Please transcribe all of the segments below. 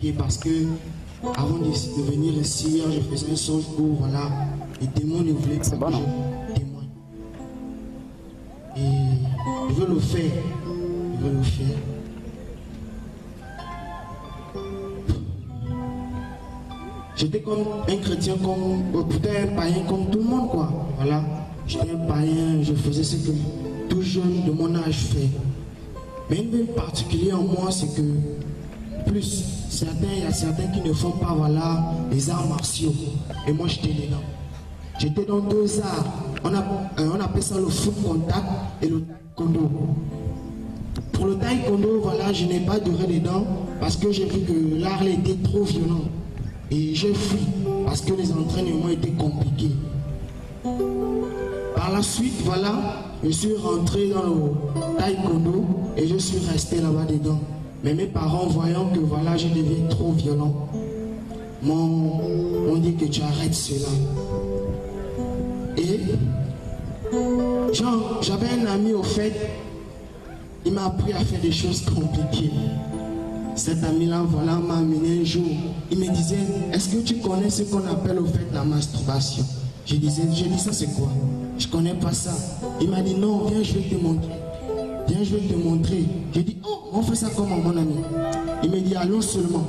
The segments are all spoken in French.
Et parce que avant de venir ici, je faisais un songe où voilà, les démons ne voulaient pas que je témoigne. Et je veux le faire. Je veux le faire. J'étais comme un chrétien, comme peut-être un païen comme tout le monde, quoi. Voilà. J'étais un païen, je faisais ce que tout jeune de mon âge fait. Mais une chose particulière en moi, c'est que plus il y a certains qui ne font pas, voilà, les arts martiaux. Et moi, j'étais dedans. J'étais dans deux arts. On appelle ça le foot contact et le taekwondo. Pour le taekwondo, voilà, je n'ai pas duré dedans parce que j'ai vu que l'art était trop violent. Et j'ai fui parce que les entraînements étaient compliqués. Par la suite, voilà, je suis rentré dans le taekwondo et je suis resté là-bas dedans. Mais mes parents, voyant que voilà, je deviens trop violent, m'ont dit que tu arrêtes cela. Et j'avais un ami au fait, il m'a appris à faire des choses compliquées. Cet ami-là, voilà, m'a amené un jour. Il me disait, est-ce que tu connais ce qu'on appelle au fait la masturbation? J'ai dit, ça c'est quoi? Je connais pas ça. Il m'a dit, non, viens, je vais te montrer. Viens, je vais te montrer. J'ai dit, oh, on fait ça comment, mon ami? Il me dit, allons seulement.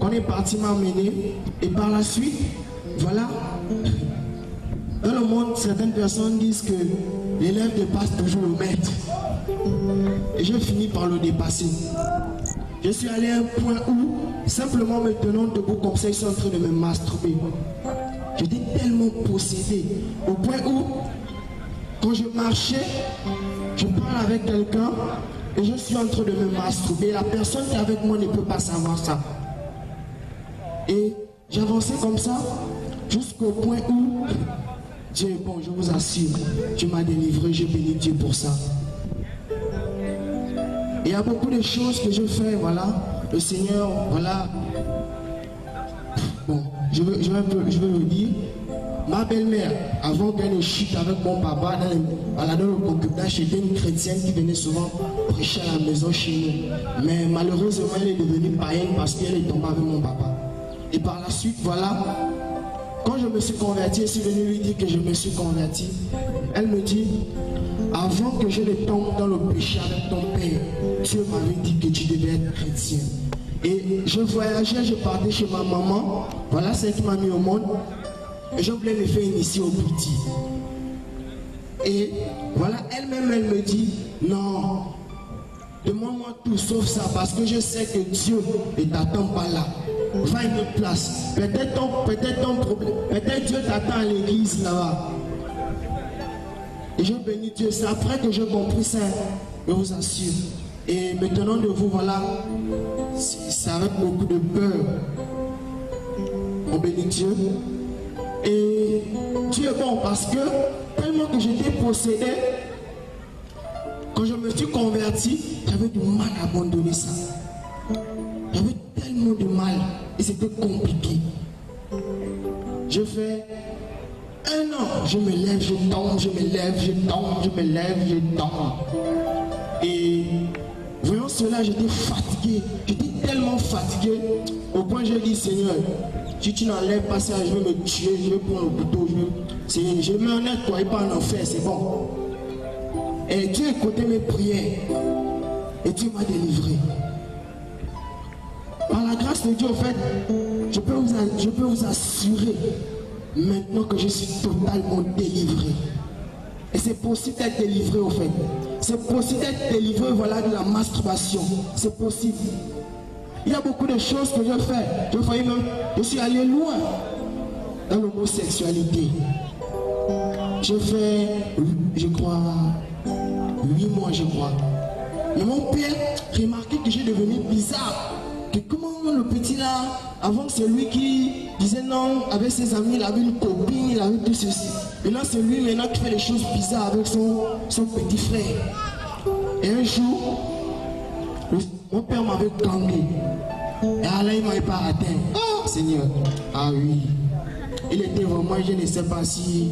Quand on est parti m'amener, et par la suite, voilà, dans le monde, certaines personnes disent que l'élève dépasse toujours le maître. Et j'ai fini par le dépasser. Je suis allé à un point où, simplement me tenant debout comme ça, ils sont en train de me masturber. J'étais tellement possédé, au point où, quand je marchais, je parle avec quelqu'un et je suis en train de me masturber. La personne qui est avec moi ne peut pas savoir ça. Et j'avançais comme ça, jusqu'au point où, Dieu est bon, je vous assure, tu m'as délivré, je bénis Dieu pour ça. Il y a beaucoup de choses que je fais, voilà. Le Seigneur, voilà. Bon, je veux le dire. Ma belle-mère, avant qu'elle ne chute avec mon papa, dans le concubinage, j'étais une chrétienne qui venait souvent prêcher à la maison chez nous. Mais malheureusement, elle est devenue païenne parce qu'elle est tombée avec mon papa. Et par la suite, voilà, quand je me suis converti, je suis venu lui dire que je me suis converti. Elle me dit, avant que je ne tombe dans le péché avec ton père, Dieu m'avait dit que tu devais être chrétien. Et je voyageais, je partais chez ma maman, voilà celle qui m'a mis au monde, et je voulais me faire initier au petit. Et voilà, elle-même, elle me dit, non, demande-moi tout sauf ça, parce que je sais que Dieu ne t'attend pas là. Va à une autre place. Peut-être ton problème, peut-être Dieu t'attend à l'église là-bas. Et je bénis Dieu, c'est après que j'ai compris ça, je vous assure. Et maintenant de vous, voilà, c'est avec beaucoup de peur. On bénit Dieu. Et Dieu est bon parce que tellement que j'étais possédé, quand je me suis converti, j'avais du mal à abandonner ça. J'avais tellement de mal et c'était compliqué. Je fais 1 an, je me lève, je tombe, je me lève, je tombe, je me lève, je tombe. Et voyant cela, j'étais fatigué. J'étais tellement fatigué au point où j'ai dit, Seigneur, si tu n'enlèves pas ça, je vais me tuer, je vais prendre le couteau, je mets en être, toi, et pas en enfer, c'est bon. Et Dieu écoutait mes prières. Et Dieu m'a délivré. Par la grâce de Dieu, en fait, je peux vous assurer maintenant que je suis totalement délivré. Et c'est possible d'être délivré, au fait. C'est possible d'être délivré, voilà, de la masturbation. C'est possible. Il y a beaucoup de choses que je fais. Je suis allé loin dans l'homosexualité. Je fais, je crois, 8 mois, je crois. Mais mon père remarquait que j'ai devenu bizarre. Que comment le petit là, avant c'est lui qui disait non, avec ses amis, il avait une copine, il avait tout ceci. Maintenant c'est lui maintenant qui fait des choses bizarres avec son petit frère. Et un jour, mon père m'avait gangé. Et là il m'avait pas atteint. Oh Seigneur, ah oui. Il était vraiment, je ne sais pas si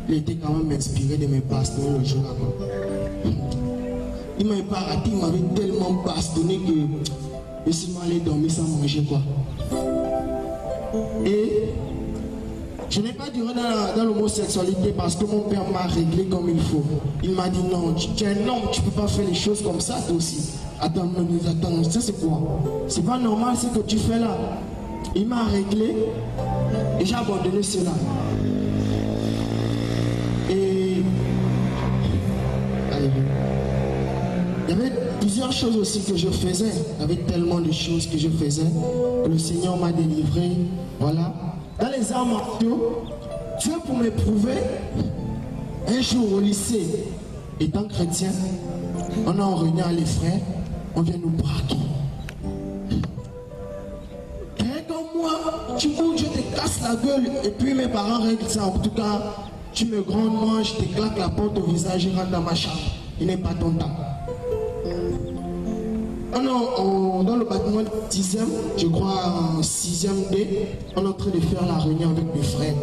il était quand même inspiré de mes pasteurs le jour avant. Il m'avait pas raté, il m'avait tellement bastonné que et sinon aller dormir sans manger quoi. Et je n'ai pas duré dans l'homosexualité parce que mon père m'a réglé comme il faut. Il m'a dit non, tu es un homme, tu ne peux pas faire les choses comme ça toi aussi. Attends, ça c'est quoi? C'est pas normal ce que tu fais là. Il m'a réglé et j'ai abandonné cela. Et il y avait plusieurs choses aussi que je faisais. Il y avait tellement de choses que je faisais que le Seigneur m'a délivré. Voilà. Dans les arts martiaux, Dieu pour m'éprouver, un jour au lycée, étant chrétien, on a en réunion les frères, on vient nous braquer. Comme moi, tu bouges, je te casse la gueule, et puis mes parents règlent ça. En tout cas, tu me grondes, moi, je te claque la porte au visage, je rentre dans ma chambre. Il n'est pas ton temps. Dans le bâtiment 10e, je crois en 6e D, on est en train de faire la réunion avec mes frères.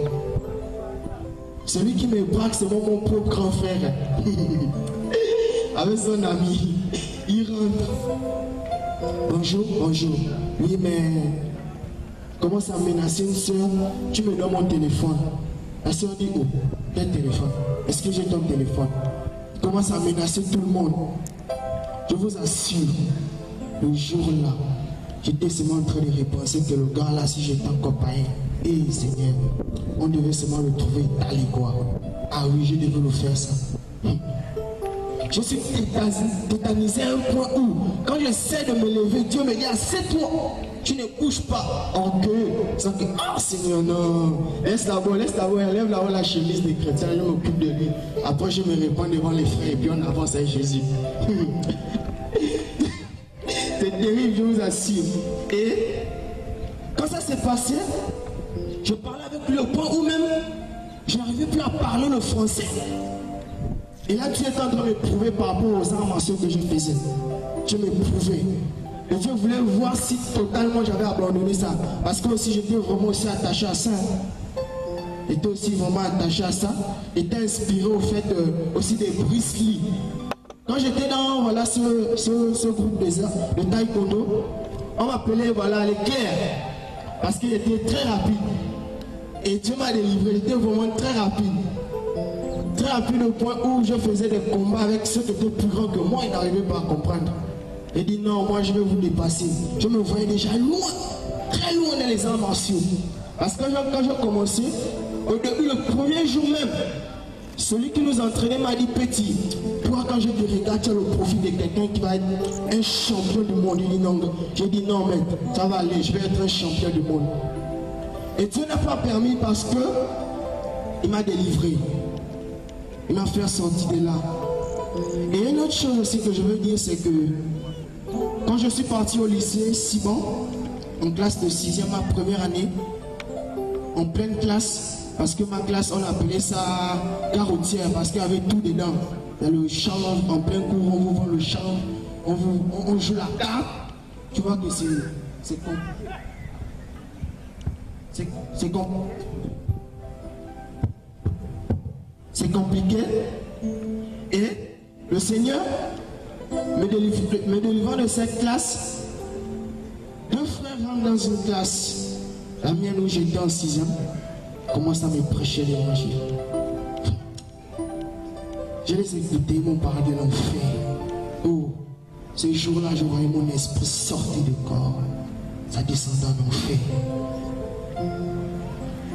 Celui qui me braque, c'est mon propre grand frère. Avec son ami, il rentre. Bonjour, bonjour. Oui, mais commence à menacer une soeur. Tu me donnes mon téléphone. La soeur dit, oh, quel téléphone? Est-ce que j'ai ton téléphone? Il commence à menacer tout le monde. Je vous assure, le jour-là, j'étais seulement en train de repenser que le gars là, si j'étais encore païen, et Seigneur, on devait seulement le trouver étalé quoi. Ah oui, je devais le faire ça. Je suis tétanisé à un point où, quand j'essaie de me lever, Dieu me dit, assieds-toi, tu ne bouges pas. Orgueil, sans que, ah Seigneur, non, laisse la voix, enlève la voix la chemise des chrétiens, je m'occupe de lui. Après, je me réponds devant les frères et puis on avance avec Jésus. C'est terrible, je vous assure. Et quand ça s'est passé, je parlais avec lui au point où même je n'arrivais plus à parler le français. Et là, Dieu est en train de m'éprouver par rapport aux arts martiaux que je faisais. Dieu m'éprouvait. Et Dieu voulait voir si totalement j'avais abandonné ça. Parce que aussi j'étais vraiment aussi attaché à ça. J'étais aussi vraiment attaché à ça. J'étais inspiré au fait aussi des Bruce Lee. Quand j'étais dans voilà, ce groupe de taekwondo, on m'appelait voilà, l'éclair. Parce qu'il était très rapide. Et Dieu m'a délivré, il était vraiment très rapide. Très rapide au point où je faisais des combats avec ceux qui étaient plus grands que moi, ils n'arrivaient pas à comprendre. Il dit non, moi je vais vous dépasser. Je me voyais déjà loin, très loin dans les arts martiaux. Parce que quand j'ai commencé, au début, le premier jour même, celui qui nous entraînait m'a dit petit, toi quand je te regarde, tu as le profil de quelqu'un qui va être un champion du monde. Il dit non, j'ai dit non mais ça va aller, je vais être un champion du monde. Et Dieu n'a pas permis parce que il m'a délivré. Il m'a fait sortir de là. Et une autre chose aussi que je veux dire, c'est que quand je suis parti au lycée Siban, en classe de 6e, ma première année, en pleine classe, parce que ma classe, on appelait ça carotière, parce qu'il y avait tout dedans. Il y a le chant, en plein cours, on vous vend le chant, on joue la carte. Tu vois que c'est con. C'est con. C'est compliqué. Et le Seigneur, me délivrant de cette classe, deux frères rentrent dans une classe, la mienne où j'étais en 6e, commencent à me prêcher l'évangile. Je les écoutais, ils m'ont parlé de l'enfer. Oh, ce jour-là, je voyais mon esprit sortir du corps, ça descendait en enfer.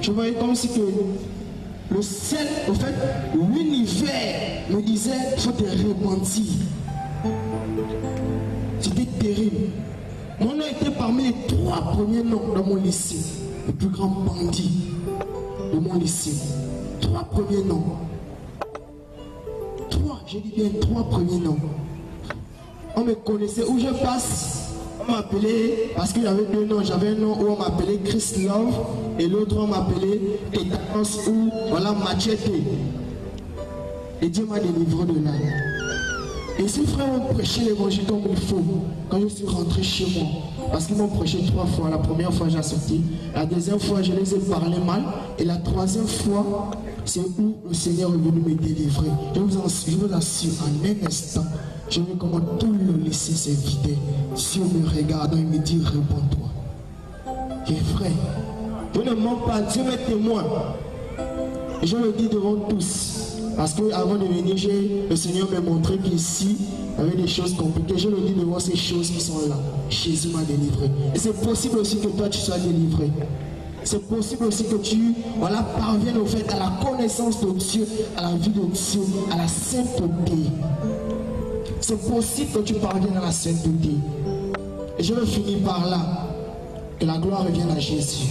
Je voyais comme si que le ciel, au fait, l'univers me disait, il faut te repentir. C'était terrible. Mon nom était parmi les 3 premiers noms dans mon lycée. Le plus grand bandit de mon lycée. 3 premiers noms. 3, j'ai dit bien 3 premiers noms. On me connaissait où je passe. On m'appelait, parce qu'il y avait 2 noms, j'avais un nom où on m'appelait Chris Love et l'autre on m'appelait Tétanos ou voilà Machete. Et Dieu m'a délivré de là. Et ces frères ont prêché l'évangile comme il faut quand je suis rentré chez moi. Parce qu'ils m'ont prêché 3 fois. La première fois j'ai sorti, la deuxième fois je les ai parlé mal et la troisième fois c'est où le Seigneur est venu me délivrer. Je vous assure, en un instant, je veux comment tout le laisser se vider. Dieu me regarde et me dit, réponds-toi. Et frère, je ne mens pas, Dieu m'est témoin. Et je le dis devant tous. Parce qu'avant de venir, le Seigneur m'a montré qu'ici, il y avait des choses compliquées. Je le dis devant ces choses qui sont là. Jésus m'a délivré. Et c'est possible aussi que toi, tu sois délivré. C'est possible aussi que tu parviennes au fait à la connaissance de Dieu, à la vie de Dieu, à la sainteté. C'est possible que tu parviennes à la sainteté. Et je veux finir par là. Que la gloire revienne à Jésus.